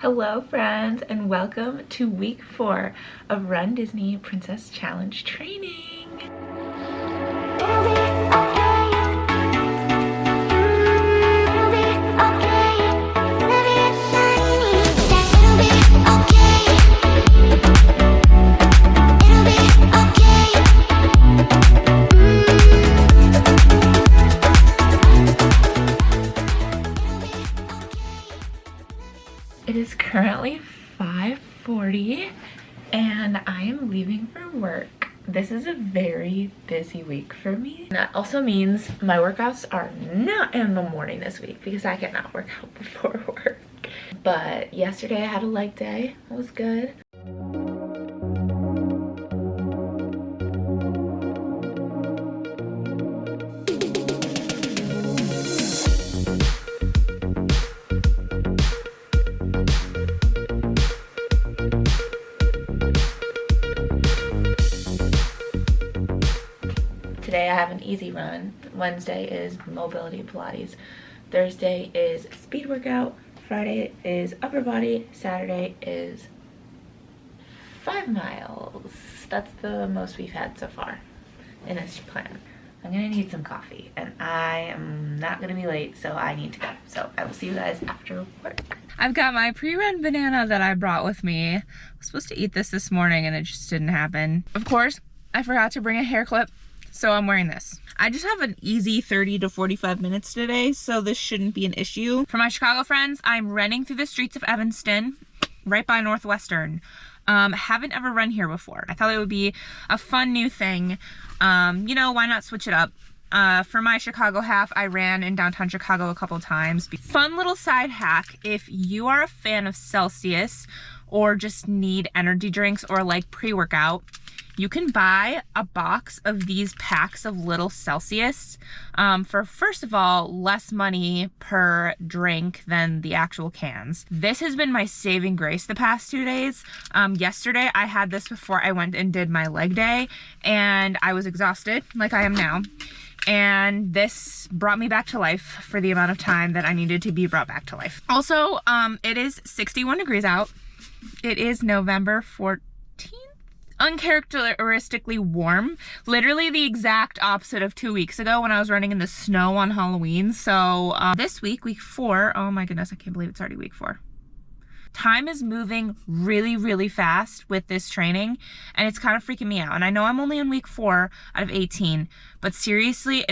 Hello friends, and welcome to week 4 of Run Disney Princess Challenge training. It is currently 5:40 and I am leaving for work. This is a very busy week for me. And that also means my workouts are not in the morning this week because I cannot work out before work. But yesterday I had a leg day. It was good. Today I have an easy run. Wednesday is mobility Pilates. Thursday is speed workout. Friday is upper body. Saturday is 5 miles. That's the most we've had so far in this plan. I'm gonna need some coffee and I am not gonna be late, so I need to go. So I will see you guys after work. I've got my pre-run banana that I brought with me. I was supposed to eat this morning and it just didn't happen. Of course, I forgot to bring a hair clip. So I'm wearing this. I just have an easy 30 to 45 minutes today, so this shouldn't be an issue. For my Chicago friends, I'm running through the streets of Evanston, right by Northwestern. Haven't ever run here before. I thought it would be a fun new thing. You know, why not switch it up? For my Chicago half, I ran in downtown Chicago a couple times. Fun little side hack, if you are a fan of Celsius or just need energy drinks or like pre-workout, you can buy a box of these packs of little Celsius for, first of all, less money per drink than the actual cans. This has been my saving grace the past 2 days. Yesterday, I had this before I went and did my leg day, and I was exhausted, like I am now. And this brought me back to life for the amount of time that I needed to be brought back to life. Also, it is 61 degrees out. It is November 14th. Uncharacteristically warm, literally the exact opposite of 2 weeks ago when I was running in the snow on Halloween. So this week 4, oh my goodness, I can't believe it's already week 4. Time is moving really fast with this training and it's kind of freaking me out. And I know I'm only on week 4 out of 18, but seriously,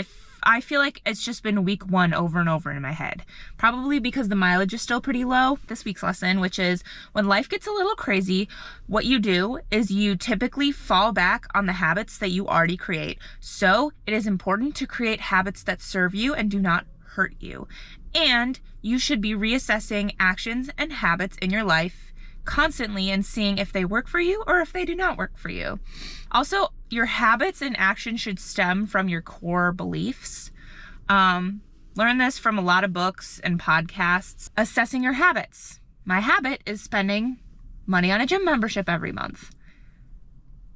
I feel like it's just been week 1 over and over in my head. Probably because the mileage is still pretty low. This week's lesson, which is when life gets a little crazy, what you do is you typically fall back on the habits that you already create. So it is important to create habits that serve you and do not hurt you. And you should be reassessing actions and habits in your life constantly and seeing if they work for you or if they do not work for you. Also, your habits and actions should stem from your core beliefs. Learn this from a lot of books and podcasts. Assessing your habits. My habit is spending money on a gym membership every month.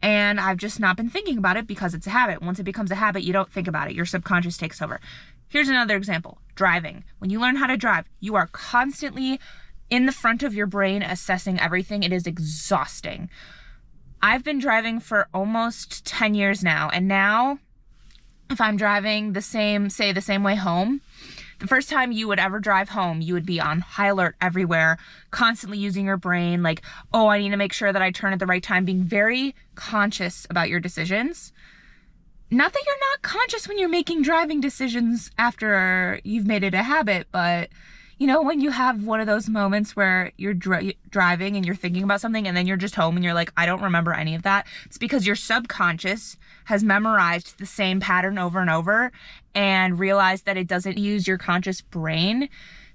And I've just not been thinking about it because it's a habit. Once it becomes a habit, you don't think about it. Your subconscious takes over. Here's another example. Driving. When you learn how to drive, you are constantly in the front of your brain assessing everything. It is exhausting. I've been driving for almost 10 years now, and now if I'm driving the same way home, the first time you would ever drive home, you would be on high alert everywhere, constantly using your brain, like, oh, I need to make sure that I turn at the right time, being very conscious about your decisions. Not that you're not conscious when you're making driving decisions after you've made it a habit, but you know, when you have one of those moments where you're driving and you're thinking about something and then you're just home and you're like, I don't remember any of that. It's because your subconscious has memorized the same pattern over and over and realized that it doesn't use your conscious brain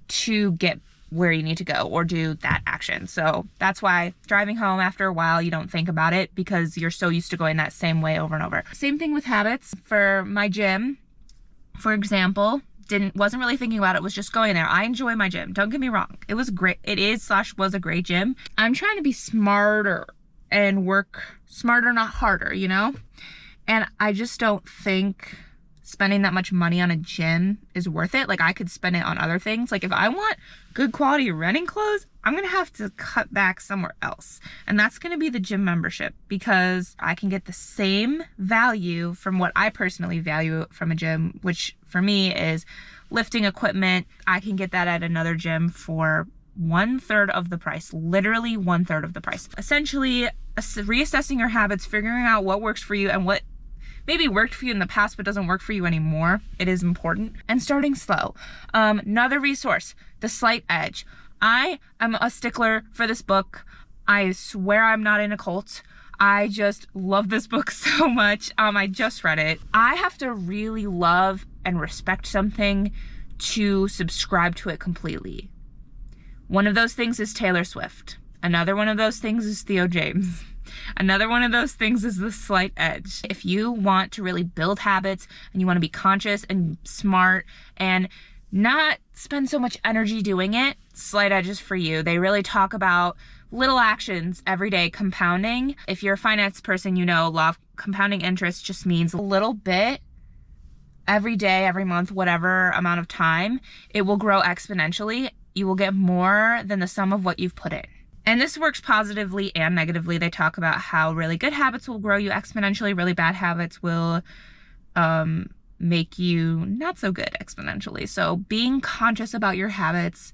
to get where you need to go or do that action. So that's why driving home after a while, you don't think about it because you're so used to going that same way over and over. Same thing with habits. For my gym, for example, wasn't really thinking about it, was just going there. I enjoy my gym, don't get me wrong. It was great. It is / was a great gym. I'm trying to be smarter and work smarter, not harder, you know? And I just don't think spending that much money on a gym is worth it. Like, I could spend it on other things. Like, if I want good quality running clothes, I'm gonna have to cut back somewhere else. And that's gonna be the gym membership, because I can get the same value from what I personally value from a gym, which for me is lifting equipment. I can get that at another gym for 1/3 of the price, literally 1/3 of the price. Essentially, reassessing your habits, figuring out what works for you and what maybe worked for you in the past but doesn't work for you anymore. It is important. And starting slow. Another resource, The Slight Edge. I am a stickler for this book. I swear I'm not in a cult. I just love this book so much. I just read it. I have to really love and respect something to subscribe to it completely. One of those things is Taylor Swift. Another one of those things is Theo James. Another one of those things is The Slight Edge. If you want to really build habits and you want to be conscious and smart and not spend so much energy doing it, Slight Edge is for you. They really talk about little actions every day, compounding. If you're a finance person, you know law of compounding interest just means a little bit every day, every month, whatever amount of time. It will grow exponentially. You will get more than the sum of what you've put in. And this works positively and negatively. They talk about how really good habits will grow you exponentially. Really bad habits will make you not so good exponentially. So being conscious about your habits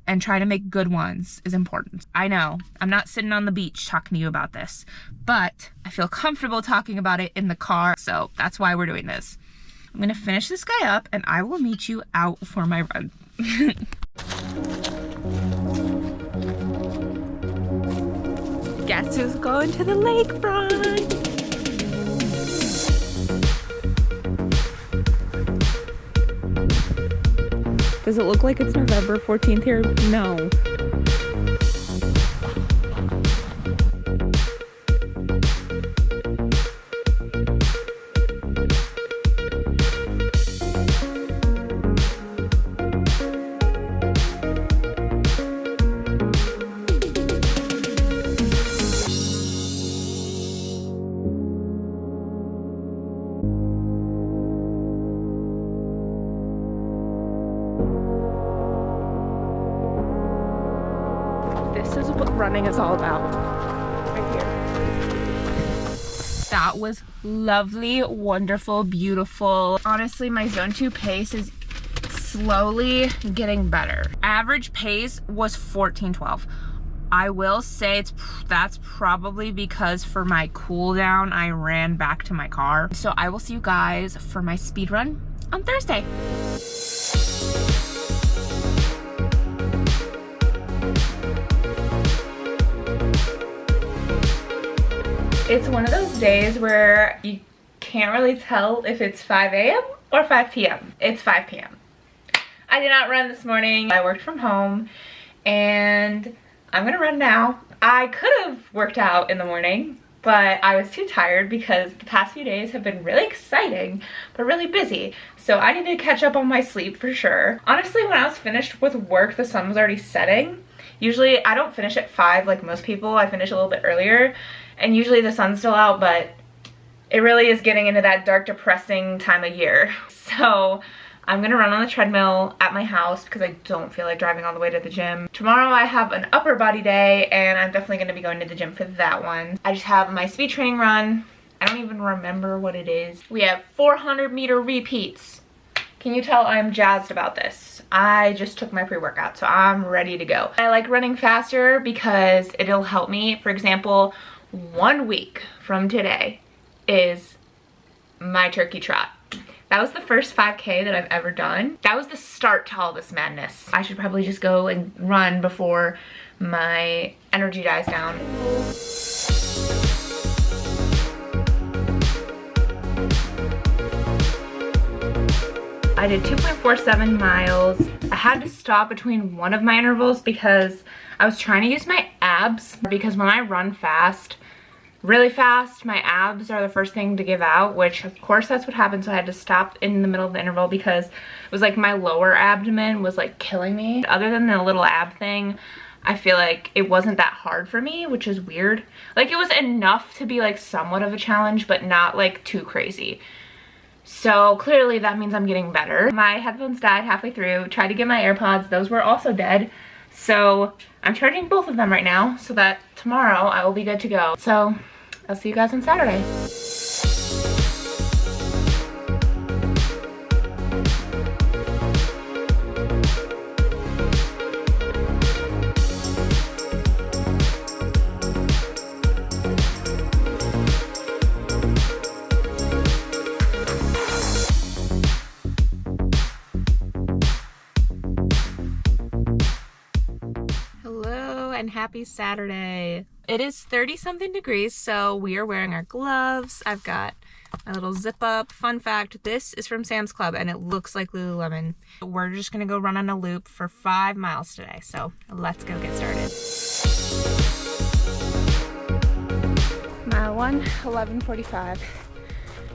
and try to make good ones is important. I know I'm not sitting on the beach talking to you about this, but I feel comfortable talking about it in the car. So that's why we're doing this. I'm gonna finish this guy up and I will meet you out for my run. Guess who's going to the lakefront? Does it look like it's November 14th here? No. This is what running is all about, right here. That was lovely, wonderful, beautiful. Honestly, my zone 2 pace is slowly getting better. Average pace was 14:12. I will say that's probably because for my cool down, I ran back to my car. So I will see you guys for my speed run on Thursday. It's one of those days where you can't really tell if it's 5 a.m. or 5 p.m. It's 5 p.m. I did not run this morning. I worked from home and I'm gonna run now. I could have worked out in the morning, but I was too tired because the past few days have been really exciting, but really busy. So I need to catch up on my sleep for sure. Honestly, when I was finished with work, the sun was already setting. Usually I don't finish at 5 like most people. I finish a little bit earlier. And usually the sun's still out, but it really is getting into that dark, depressing time of year. So I'm gonna run on the treadmill at my house because I don't feel like driving all the way to the gym. Tomorrow I have an upper body day and I'm definitely gonna be going to the gym for that one. I just have my speed training run. I don't even remember what it is. We have 400-meter repeats. Can you tell I'm jazzed about this? I just took my pre-workout, so I'm ready to go. I like running faster because it'll help me. For example, 1 week from today is my turkey trot. That was the first 5K that I've ever done. That was the start to all this madness. I should probably just go and run before my energy dies down. I did 2.47 miles. I had to stop between one of my intervals because I was trying to use my abs, because when I run fast, really fast, my abs are the first thing to give out, which of course that's what happened. So I had to stop in the middle of the interval because it was like my lower abdomen was like killing me. Other than the little ab thing, I feel like it wasn't that hard for me, which is weird. Like it was enough to be like somewhat of a challenge, but not like too crazy. So clearly that means I'm getting better. My headphones died halfway through. Tried to get my AirPods. Those were also dead. So I'm charging both of them right now so that tomorrow I will be good to go. So I'll see you guys on Saturday. And happy Saturday. It is 30-something degrees, so we are wearing our gloves. I've got my little zip up. Fun fact, this is from Sam's Club and it looks like Lululemon. We're just gonna go run on a loop for 5 miles today, so let's go get started. Mile 1, 11:45,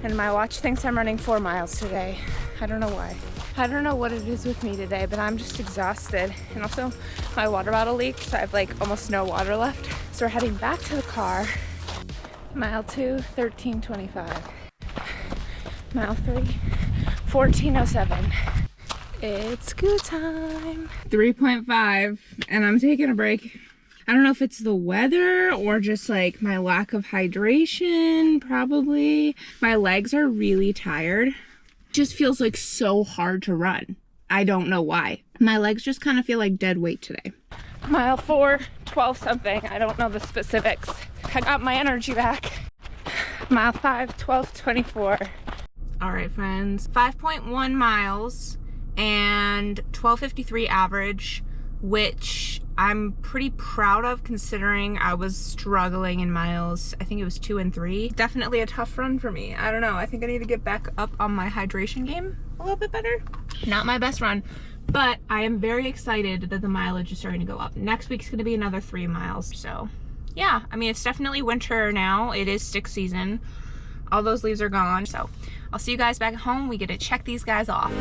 and my watch thinks I'm running 4 miles today. I don't know why. I don't know what it is with me today, but I'm just exhausted. And also my water bottle leaked, so I have like almost no water left. So we're heading back to the car. Mile 2, 13:25. Mile 3, 14:07. It's go time. 3.5, and I'm taking a break. I don't know if it's the weather or just like my lack of hydration, probably. My legs are really tired. Just feels like so hard to run. I don't know why. My legs just kind of feel like dead weight today. Mile 4, 12 something. I don't know the specifics. I got my energy back. Mile 5, 12:24. All right, friends. 5.1 miles and 12:53 average, which I'm pretty proud of considering I was struggling in miles. I think it was 2 and 3. Definitely a tough run for me. I don't know. I think I need to get back up on my hydration game a little bit better. Not my best run, but I am very excited that the mileage is starting to go up. Next week's gonna be another 3 miles. So yeah, I mean, it's definitely winter now. It is stick season. All those leaves are gone. So I'll see you guys back at home. We get to check these guys off.